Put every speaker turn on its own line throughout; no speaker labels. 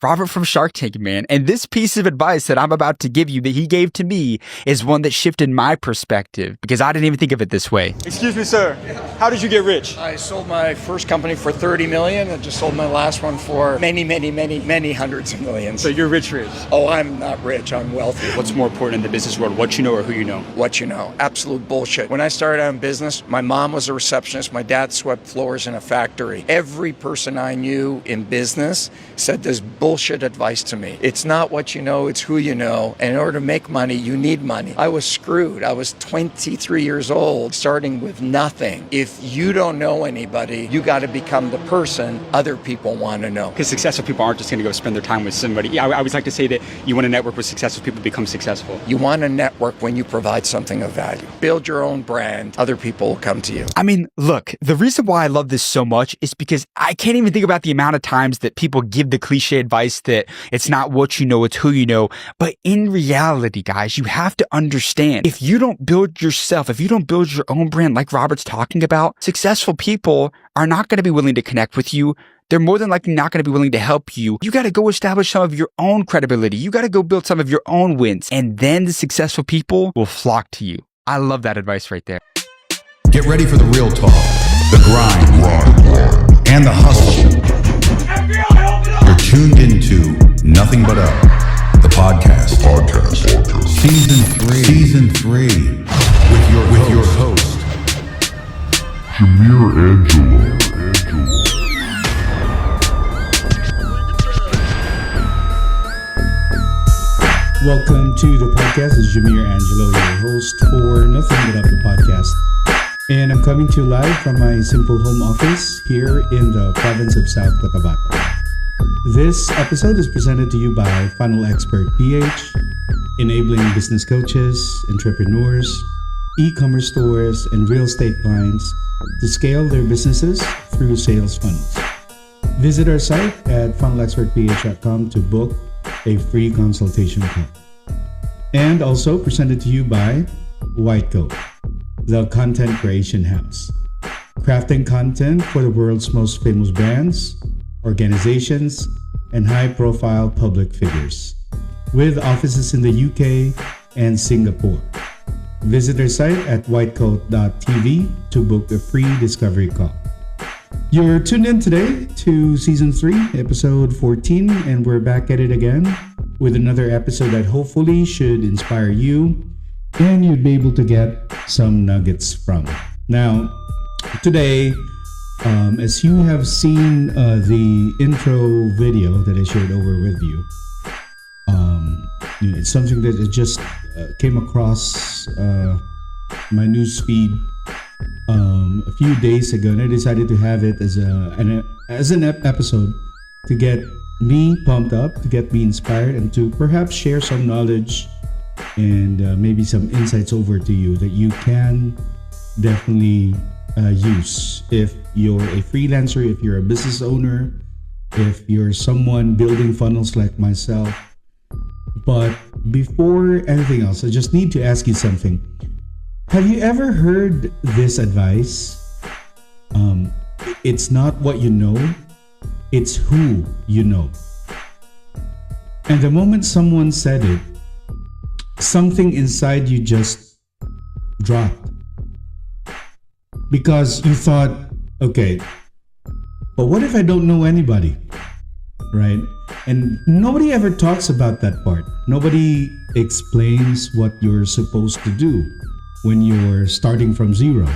Robert from Shark Tank, man. And this piece of advice that I'm about to give you that he gave to me is one that shifted my perspective because I didn't even think of it this way.
Excuse me, sir. How did you get rich?
I sold my first company for $30 million. I just sold my last one for many hundreds of millions.
So you're rich.
Oh, I'm not rich. I'm wealthy.
What's more important in the business world, what you know or who you know?
What you know. Absolute bullshit. When I started out in business, my mom was a receptionist. My dad swept floors in a factory. Every person I knew in business said this bullshit advice to me. It's not what you know, it's who you know. And in order to make money, you need money. I was screwed. I was 23 years old, starting with nothing. If you don't know anybody, you got to become the person other people want to know.
Because successful people aren't just going to go spend their time with somebody. Yeah, I always like to say that you want to network with successful people, become successful.
You want to network when you provide something of value. Build your own brand. Other people will come to you.
I mean, look, the reason why I love this so much is because I can't even think about the amount of times that people give the cliche advice that it's not what you know, it's who you know. But in reality, guys, you have to understand, if you don't build yourself, if you don't build your own brand like Robert's talking about, successful people are not going to be willing to connect with you. They're more than likely not going to be willing to help you. You got to go establish some of your own credibility. You got to go build some of your own wins. And then the successful people will flock to you. I love that advice right there.
Get ready for the real talk, the grind, and the hustle. You're tuned into Nothing But Up, the podcast. Season 3, with your host,
Jamir Angelo.
Welcome to the podcast. It's Jamir Angelo, your host for Nothing But Up, the podcast. And I'm coming to you live from my simple home office here in the province of South Cotabato. This episode is presented to you by Funnel Expert PH, enabling business coaches, entrepreneurs, e-commerce stores, and real estate clients to scale their businesses through sales funnels. Visit our site at funnelexpertph.com to book a free consultation call. And also presented to you by Whitecoat, the content creation house, crafting content for the world's most famous brands, organizations, and high-profile public figures, with offices in the UK and Singapore. Visit their site at whitecoat.tv to book a free discovery call. You're tuned in today to Season 3, Episode 14, and we're back at it again with another episode that hopefully should inspire you and you'd be able to get some nuggets from. Now, today, as you have seen the intro video that I shared over with you, it's something that just came across my news feed a few days ago, and I decided to have it as an episode to get me pumped up, to get me inspired, and to perhaps share some knowledge and maybe some insights over to you that you can definitely use if you're a freelancer, if you're a business owner, if you're someone building funnels like myself. But before anything else, I just need to ask you something. Have you ever heard this advice? It's not what you know, it's who you know. And the moment someone said it, something inside you just dropped. Because you thought, okay, but what if I don't know anybody? Right? And nobody ever talks about that part. Nobody explains what you're supposed to do when you're starting from zero.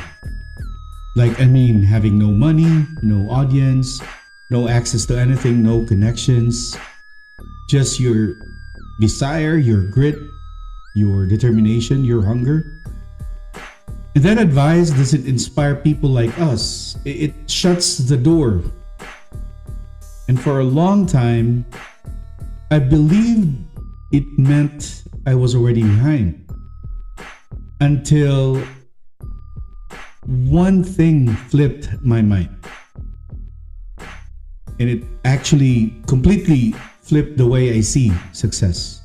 Having no money, no audience, no access to anything, no connections, just your desire, your grit, your determination, your hunger. And that advice doesn't inspire people like us. It shuts the door. And for a long time, I believed it meant I was already behind. Until one thing flipped my mind. And it actually completely flipped the way I see success.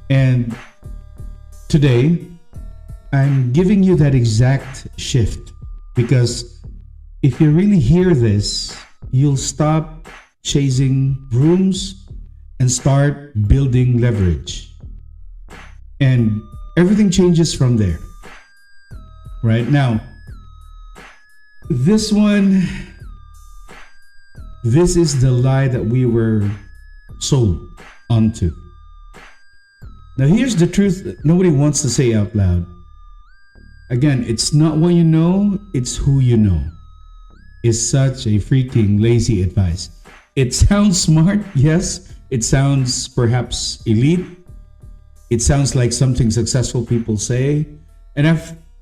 And today, I'm giving you that exact shift, because if you really hear this, you'll stop chasing rooms and start building leverage. And everything changes from there. Right now, this is the lie that we were sold onto. Now, here's the truth that nobody wants to say out loud. Again, it's not what you know, it's who you know. Is such a freaking lazy advice. It sounds smart, yes. It sounds perhaps elite. It sounds like something successful people say. And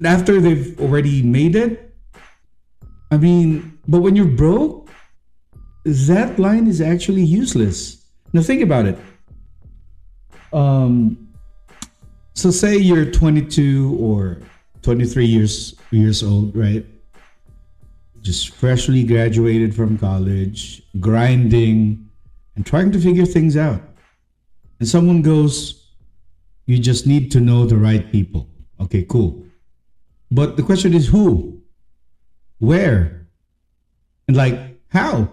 after they've already made it, but when you're broke, that line is actually useless. Now think about it. So say you're 22 or 23 years old, right? Just freshly graduated from college, grinding, and trying to figure things out. And someone goes, you just need to know the right people. Okay, cool. But the question is who? Where? And how?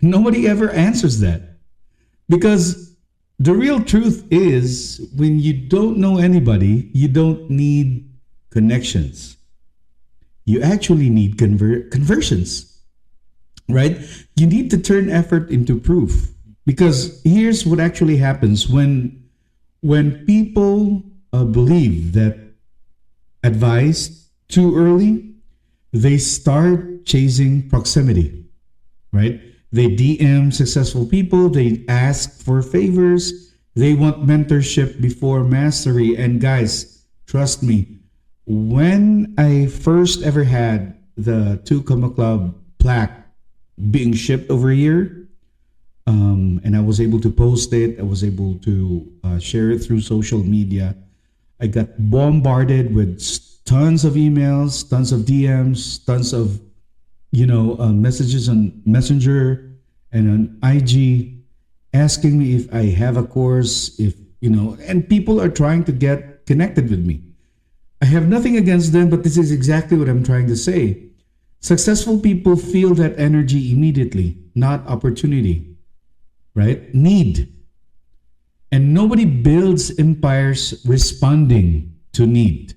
Nobody ever answers that. Because the real truth is, when you don't know anybody, you don't need connections. You actually need conversions, right? You need to turn effort into proof. Because here's what actually happens when people believe that advice too early, they start chasing proximity, right? They DM successful people, they ask for favors, they want mentorship before mastery. And guys, trust me, when I first ever had the 2 Comma Club plaque being shipped over here, and I was able to post it, I was able to share it through social media, I got bombarded with tons of emails, tons of DMs, tons of messages on Messenger and on IG asking me if I have a course, and people are trying to get connected with me. I have nothing against them, but this is exactly what I'm trying to say. Successful people feel that energy immediately, not opportunity, right? Need. And nobody builds empires responding to need.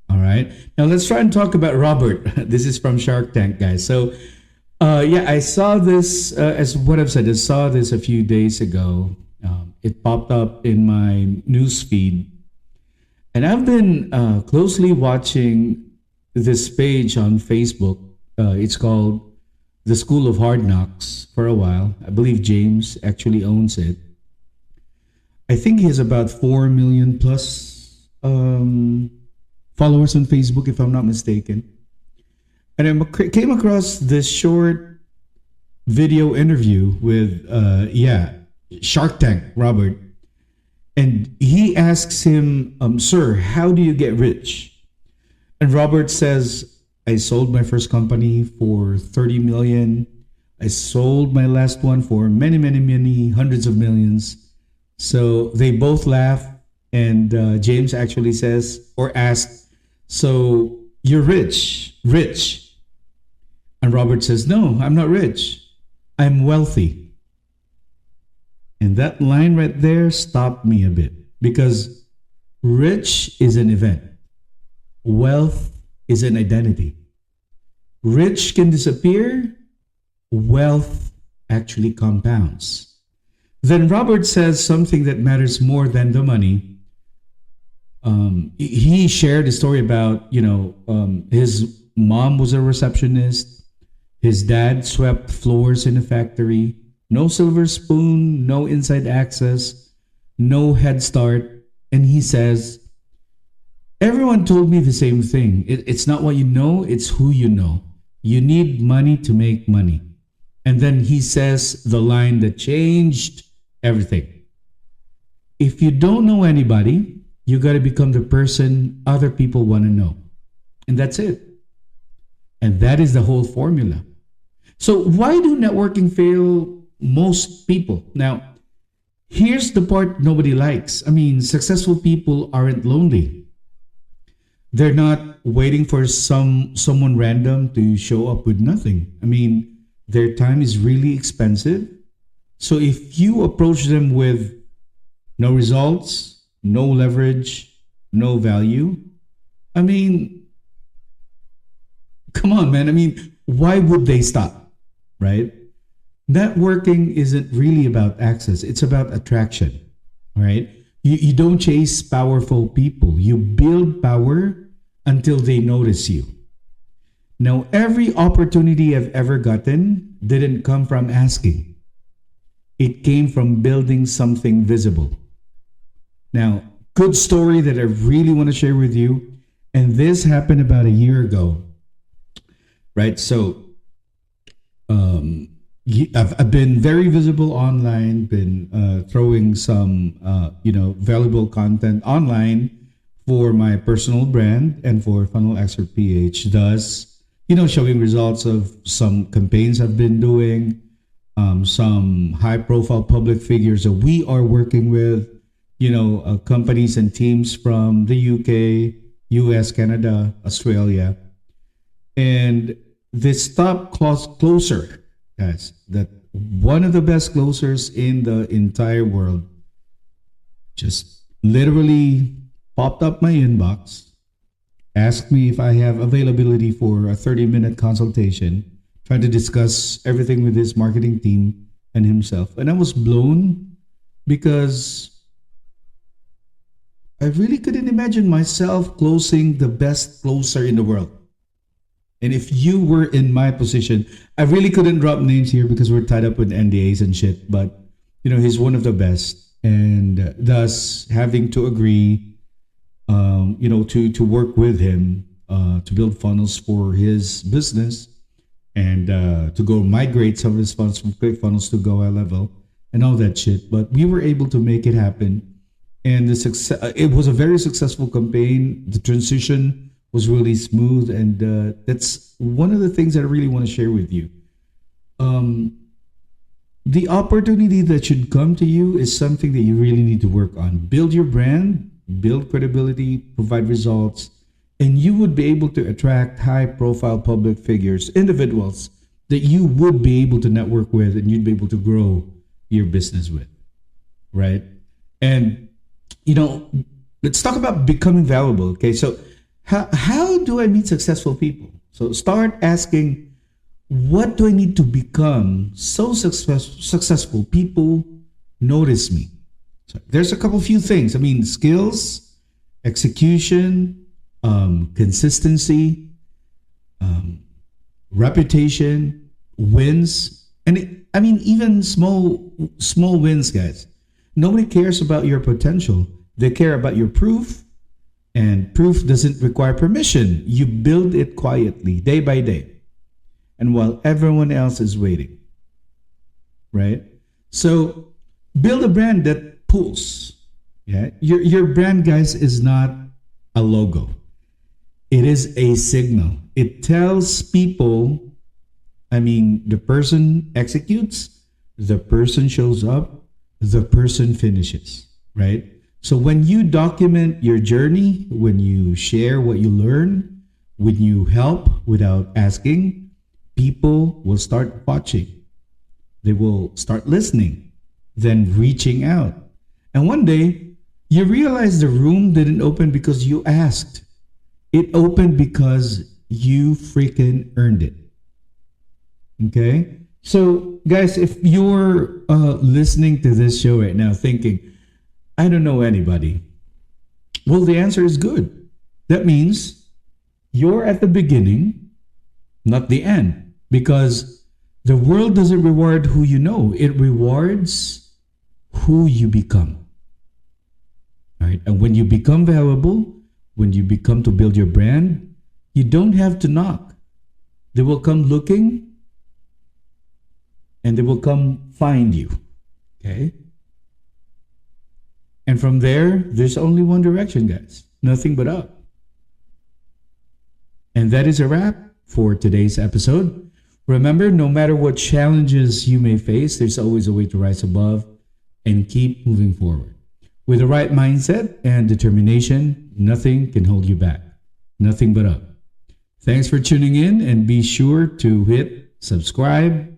All right. Now let's try and talk about Robert. This is from Shark Tank, guys. So, I saw this, as what I've said, I saw this a few days ago. It popped up in my news feed. And I've been closely watching this page on Facebook. It's called The School of Hard Knocks for a while. I believe James actually owns it. I think he has about 4 million plus followers on Facebook, if I'm not mistaken. And I came across this short video interview with, Shark Tank, Robert. And he asks him, sir, how do you get rich? And Robert says, I sold my first company for 30 million. I sold my last one for many, many, many hundreds of millions. So they both laugh. And James actually says or asks, so you're rich. And Robert says, no, I'm not rich. I'm wealthy. And that line right there stopped me a bit, because rich is an event. Wealth is an identity. Rich can disappear. Wealth actually compounds. Then Robert says something that matters more than the money. He shared a story about, his mom was a receptionist. His dad swept floors in a factory. No silver spoon, no inside access, no head start. And he says, everyone told me the same thing. It's not what you know, it's who you know. You need money to make money. And then he says the line that changed everything. If you don't know anybody, you got to become the person other people want to know. And that's it. And that is the whole formula. So why do networking fail most people? Now, here's the part nobody likes. Successful people aren't lonely. They're not waiting for someone random to show up with nothing. Their time is really expensive. So if you approach them with no results, no leverage, no value, I mean, come on, man. I mean, why would they stop? Right? Networking isn't really about access, it's about attraction. Right? You don't chase powerful people, you build power until they notice you. Now, every opportunity I've ever gotten didn't come from asking, it came from building something visible. Now, good story that I really want to share with you. And this happened about a year ago, right? So, I've been very visible online, been throwing some, valuable content online for my personal brand and for Funnel Expert PH. Thus, showing results of some campaigns I've been doing, some high-profile public figures that we are working with, companies and teams from the UK, US, Canada, Australia. And this top closer, guys, that one of the best closers in the entire world just literally popped up my inbox, asked me if I have availability for a 30-minute consultation, trying to discuss everything with his marketing team and himself. And I was blown because I really couldn't imagine myself closing the best closer in the world. And if you were in my position, I really couldn't drop names here because we're tied up with NDAs and shit, but he's one of the best. And thus having to agree, to work with him, to build funnels for his business and to go migrate some of his funnels from ClickFunnels to Go High Level and all that shit. But we were able to make it happen. And it was a very successful campaign. The transition was really smooth. And that's one of the things that I really want to share with you. The opportunity that should come to you is something that you really need to work on. Build your brand, build credibility, provide results, and you would be able to attract high-profile public figures, individuals that you would be able to network with and you'd be able to grow your business with, right? And, let's talk about becoming valuable, okay? So how do I meet successful people? So start asking, what do I need to become so successful people notice me? So there's a few things. I mean, skills, execution, consistency, reputation, wins, and even small wins, guys. Nobody cares about your potential. They care about your proof, and proof doesn't require permission. You build it quietly, day by day, and while everyone else is waiting, right? So build a brand that pulls. Yeah, your brand, guys, is not a logo. It is a signal. It tells people, the person executes, the person shows up, the person finishes, right? So when you document your journey, when you share what you learn, when you help without asking, people will start watching. They will start listening, then reaching out. And one day, you realize the room didn't open because you asked. It opened because you freaking earned it. Okay? So, guys, if you're listening to this show right now thinking, I don't know anybody, well, the answer is good. That means you're at the beginning, not the end. Because the world doesn't reward who you know. It rewards who you become. All right? And when you become valuable, when you become to build your brand, you don't have to knock. They will come looking and they will come find you. Okay? And from there, there's only one direction, guys. Nothing but up. And that is a wrap for today's episode. Remember, no matter what challenges you may face, there's always a way to rise above and keep moving forward. With the right mindset and determination, nothing can hold you back. Nothing but up. Thanks for tuning in, and be sure to hit subscribe,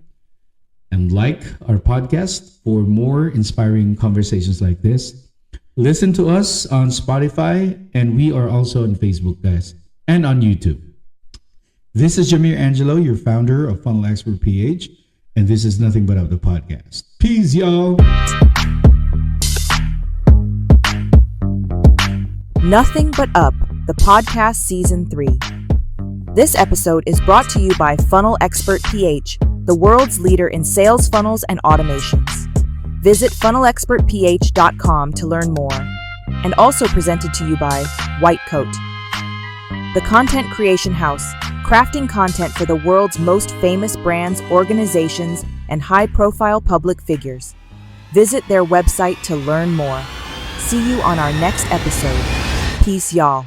and like our podcast for more inspiring conversations like this. Listen to us on Spotify, and we are also on Facebook, guys, and on YouTube. This is Jamir Angelo, your founder of Funnel Expert PH, and this is Nothing But Up, the podcast. Peace, y'all.
Nothing But Up, the podcast season 3. This episode is brought to you by Funnel Expert PH, the world's leader in sales funnels and automations. Visit funnelexpertph.com to learn more. And also presented to you by White Coat, the content creation house, crafting content for the world's most famous brands, organizations, and high-profile public figures. Visit their website to learn more. See you on our next episode. Peace, y'all.